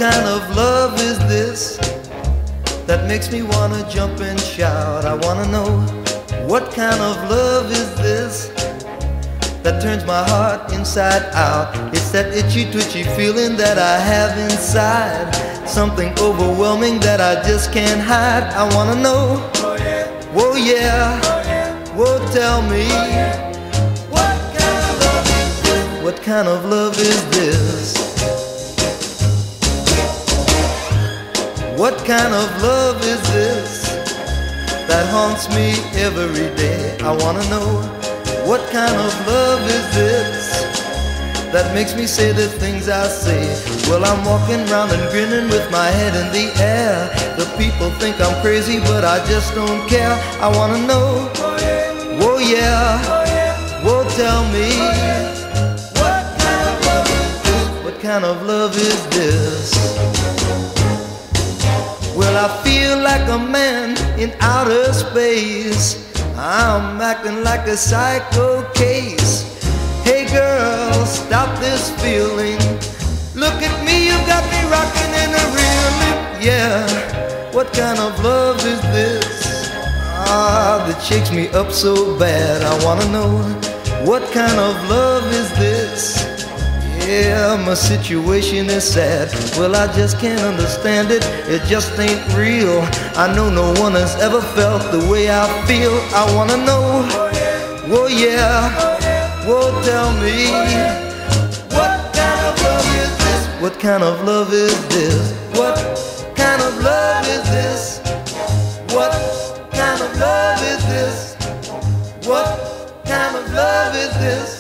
kind of love is this that makes me wanna jump and shout? I wanna know, what kind of love is this that turns my heart inside out? It's that itchy twitchy feeling that I have inside, something overwhelming that I just can't hide. I wanna know, whoa yeah, whoa tell me, what kind of love is this? What kind of love is this? What kind of love is this that haunts me every day? I wanna know, what kind of love is this that makes me say the things I say? Well, I'm walking around and grinning with my head in the air. The people think I'm crazy, but I just don't care. I wanna know, whoa yeah, whoa tell me, what kind of love is this? What kind of love is this? Well, I feel like a man in outer space. I'm acting like a psycho case. Hey girl, stop this feeling. Look at me, you got me rocking in a reeling. Yeah, what kind of love is this? That shakes me up so bad. I wanna know, what kind of love is this? Yeah, my situation is sad. Well, I just can't understand it. It just ain't real. I know no one has ever felt the way I feel. I wanna know, whoa yeah, whoa tell me, what kind of love is this? What kind of love is this? What kind of love is this? What kind of love is this? What kind of love is this?